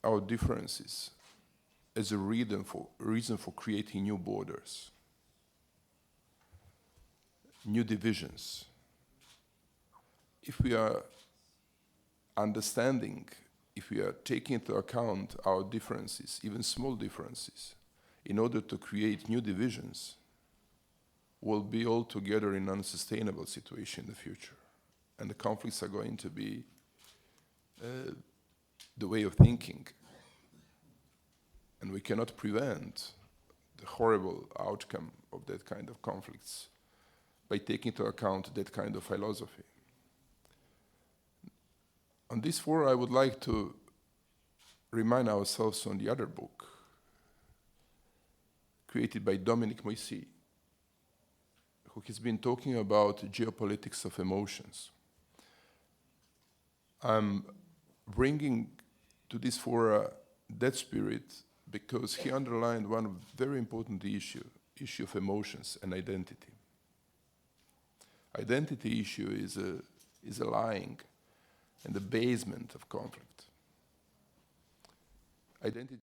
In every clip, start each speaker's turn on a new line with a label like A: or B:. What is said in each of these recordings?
A: our differences as a reason for creating new borders, new divisions. If we are understanding, if we are taking into account our differences, even small differences, in order to create new divisions, we'll be all together in an unsustainable situation in the future. And the conflicts are going to be the way of thinking. And we cannot prevent the horrible outcome of that kind of conflicts by taking into account that kind of philosophy. On this forum, I would like to remind ourselves on the other book, created by Dominic Moissy, who has been talking about geopolitics of emotions. I'm bringing to this forum that spirit because he underlined one very important issue of emotions and identity. Identity issue is a lying and the basement of conflict. Identity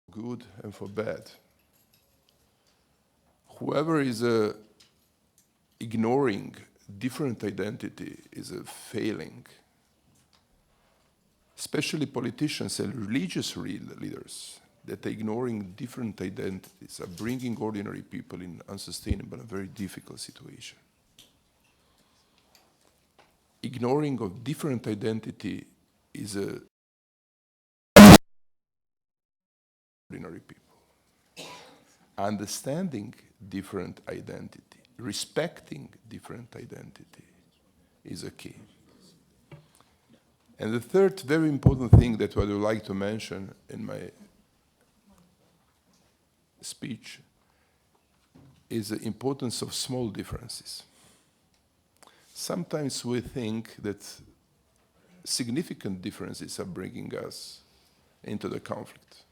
A: for good and for bad. Whoever is ignoring different identity is a failing. Especially politicians and religious leaders that are ignoring different identities are bringing ordinary people in unsustainable and very difficult situation. Ignoring of different identity is a ordinary people. Understanding different identity, respecting different identity is a key. And the third very important thing that I would like to mention in my speech is the importance of small differences. Sometimes we think that significant differences are bringing us into the conflict.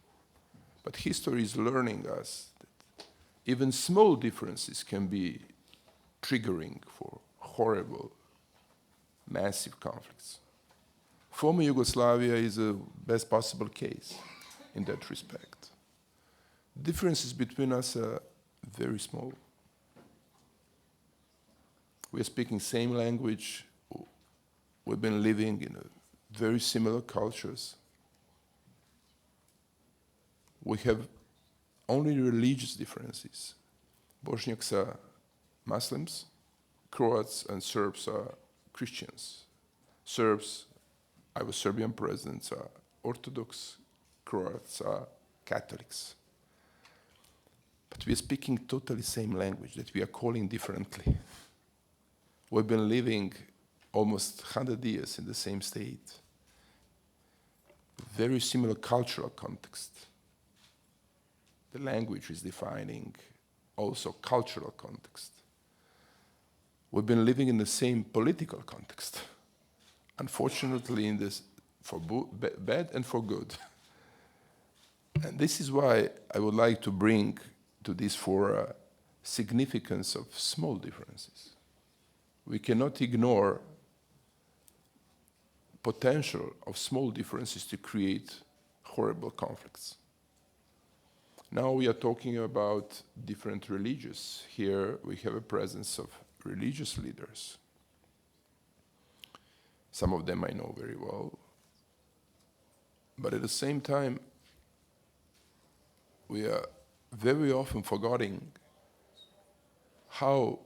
A: But history is learning us that even small differences can be triggering for horrible, massive conflicts. Former Yugoslavia is a best possible case in that respect. Differences between us are very small. We are speaking same language. We've been living in very similar cultures. We have only religious differences. Bosniaks are Muslims, Croats and Serbs are Christians. Serbs, I was Serbian presidents are Orthodox, Croats are Catholics. But we are speaking totally same language that we are calling differently. We've been living almost 100 years in the same state. Very similar cultural context. The language is defining also cultural context. We've been living in the same political context. Unfortunately, in this, for bad and for good. And this is why I would like to bring to this for significance of small differences. We cannot ignore potential of small differences to create horrible conflicts. Now we are talking about different religions. Here we have a presence of religious leaders. Some of them I know very well. But at the same time, we are very often forgetting how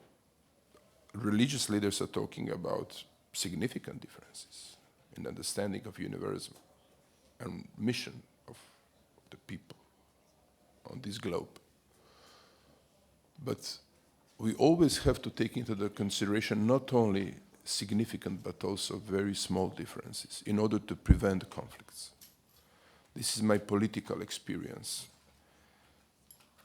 A: religious leaders are talking about significant differences in understanding of universal and mission of the people on this globe. But we always have to take into the consideration not only significant but also very small differences in order to prevent conflicts. This is my political experience.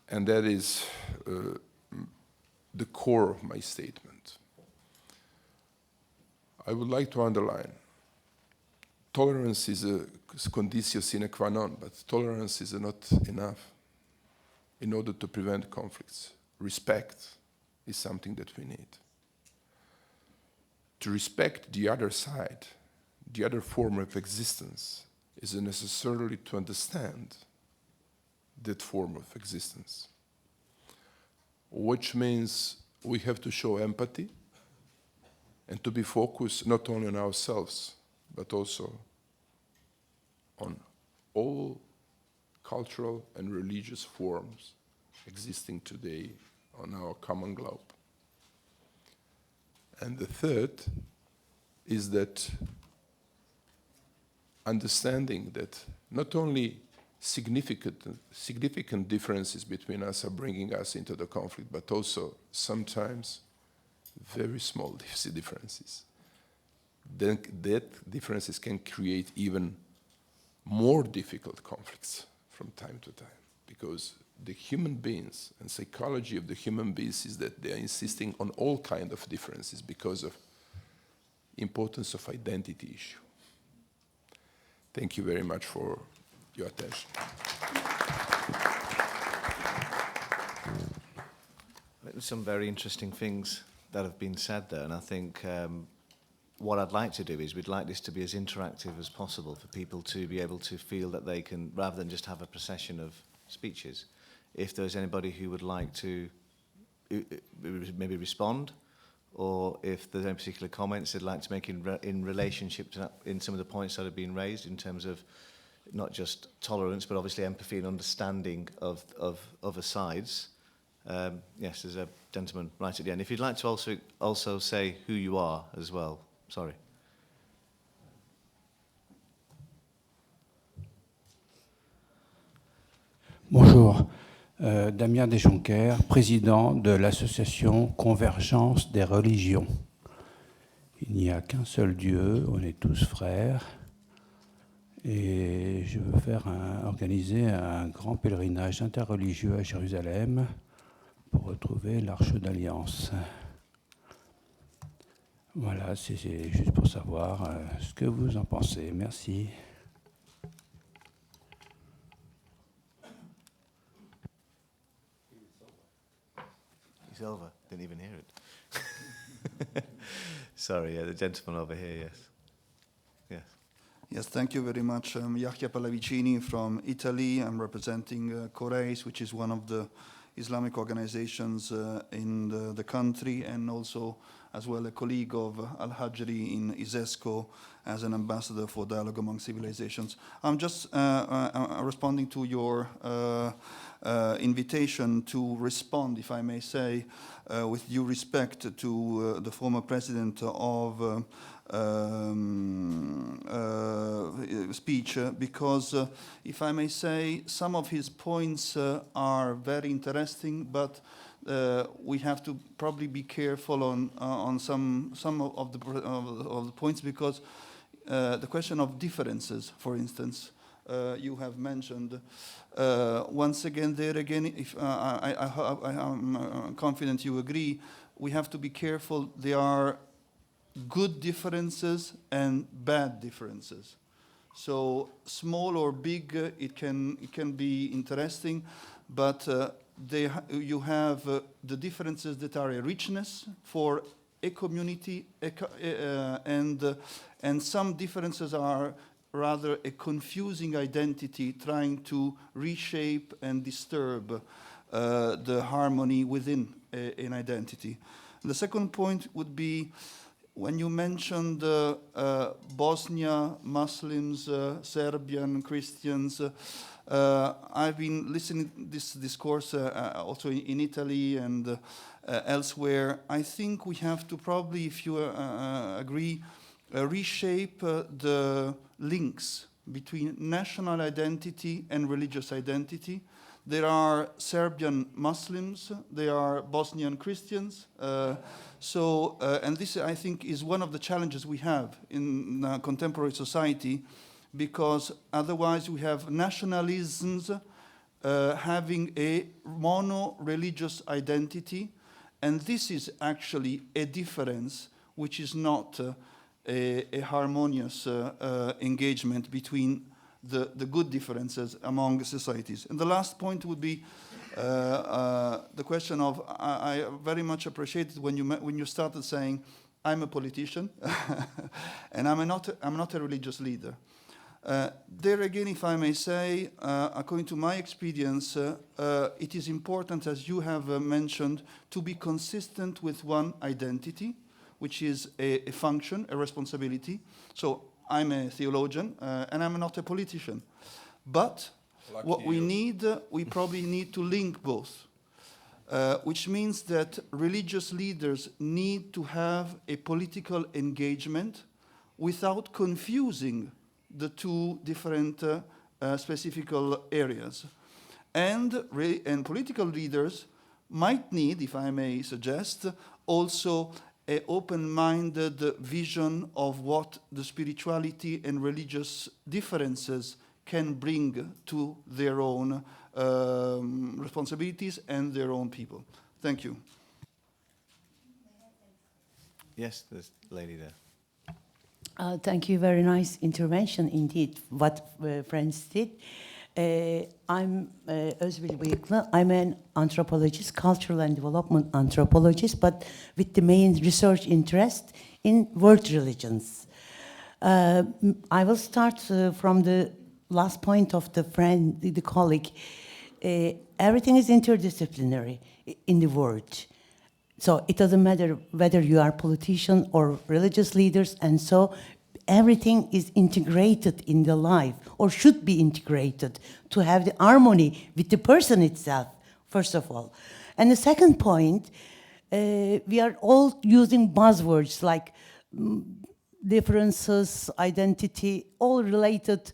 A: And that is the core of my statement. I would like to underline, tolerance is a conditio sine qua non, but tolerance is not enough in order to prevent conflicts. Respect is something that we need. To respect the other side, the other form of existence, is necessarily to understand that form of existence, which means we have to show empathy and to be focused not only on ourselves, but also on all cultural and religious forms existing today on our common globe. And the third is that understanding that not only significant differences between us are bringing us into the conflict, but also sometimes very small differences. Then that differences can create even more difficult conflicts from time to time, because the human beings and psychology of the human beings is that they are insisting on all kinds of differences because of importance of identity issue. Thank you very much for your attention.
B: There's some very interesting things that have been said there, and I think what I'd like to do is we'd like this to be as interactive as possible for people to be able to feel that they can, rather than just have a procession of speeches, if there's anybody who would like to maybe respond, or if there's any particular comments they'd like to make in relationship to that, in some of the points that have been raised in terms of not just tolerance, but obviously empathy and understanding of other sides. Yes, there's a gentleman right at the end. If you'd like to also say who you are as well. Sorry.
C: Bonjour, Damien Desjonquers, président de l'association Convergence des religions. Il n'y a qu'un seul Dieu, on est tous frères, et je veux organiser un grand pèlerinage interreligieux à Jérusalem pour retrouver l'Arche d'Alliance. Voilà, c'est juste pour savoir ce que vous en pensez. Merci.
B: It's over. Didn't even hear it. Sorry, the gentleman over here, yes. Yes.
D: Yes, thank you very much. I'm Yahya Pallavicini from Italy. I'm representing Coreis, which is one of the Islamic organizations in the country, and also as well a colleague of Al-Hajri in ISESCO as an ambassador for dialogue among civilizations. I'm just responding to your invitation to respond, if I may say, with due respect to the former president of speech, because if I may say, some of his points are very interesting, but we have to probably be careful on some of the points, because the question of differences, for instance, you have mentioned. Once again, there again, if I'm confident you agree, we have to be careful. There are good differences and bad differences. So small or big, it can be interesting, but you have the differences that are a richness for a community, and some differences are rather a confusing identity trying to reshape and disturb the harmony within an identity. And the second point would be, when you mentioned Bosnia, Muslims, Serbian Christians, I've been listening to this discourse also in Italy and elsewhere. I think we have to probably, if you agree, reshape the links between national identity and religious identity. There are Serbian Muslims, there are Bosnian Christians. And this, I think, is one of the challenges we have in contemporary society, because otherwise we have nationalisms having a mono-religious identity, and this is actually a difference which is not a harmonious engagement between the good differences among societies. And the last point would be the question of, I very much appreciated when you started saying, I'm a politician and I'm not a religious leader. There again, if I may say, according to my experience, it is important, as you have mentioned, to be consistent with one identity, which is a function, a responsibility. So I'm a theologian, and I'm not a politician. But
A: Lucky
D: what we
A: you.
D: need, we probably need to link both, which means that religious leaders need to have a political engagement without confusing the two different specific areas. And political leaders might need, if I may suggest, also an open-minded vision of what the spirituality and religious differences can bring to their own responsibilities and their own people. Thank you.
B: Yes, there's a lady there.
E: Thank you. Very nice intervention indeed, what friends did. I'm Özbil Bıyıklı. I'm an anthropologist, cultural and development anthropologist, but with the main research interest in world religions. I will start from the last point of the friend, the colleague. Everything is interdisciplinary in the world. So it doesn't matter whether you are politician or religious leaders, and so everything is integrated in the life, or should be integrated, to have the harmony with the person itself, first of all. And the second point, we are all using buzzwords like differences, identity, all related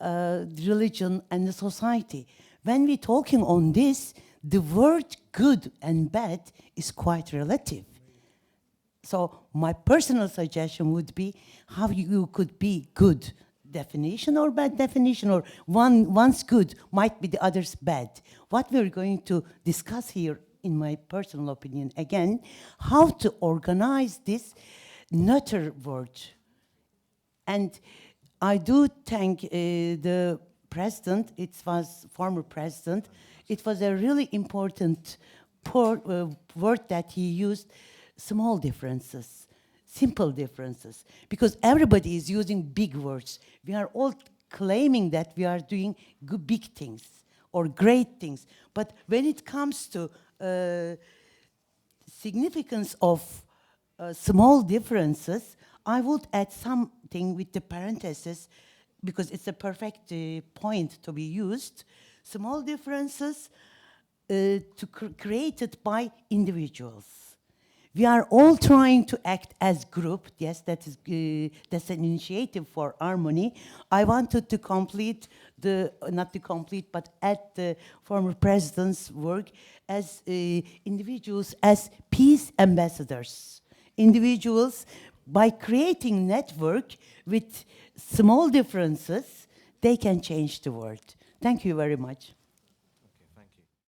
E: religion and the society. When we're talking on this, the word good and bad is quite relative. So my personal suggestion would be how you could be good definition or bad definition, or one's good might be the other's bad. What we're going to discuss here, in my personal opinion, again, how to organize this neuter word. And I do thank the president, it was former president. It was a really important word that he used, small differences, simple differences, because everybody is using big words. We are all claiming that we are doing big things or great things, but when it comes to significance of small differences, I would add something with the parentheses, because it's a perfect point to be used. Small differences created by individuals. We are all trying to act as group. Yes, that's an initiative for harmony. I wanted to complete not to complete, but add the former president's work as individuals, as peace ambassadors. Individuals, by creating network with small differences, they can change the world. Thank you very much.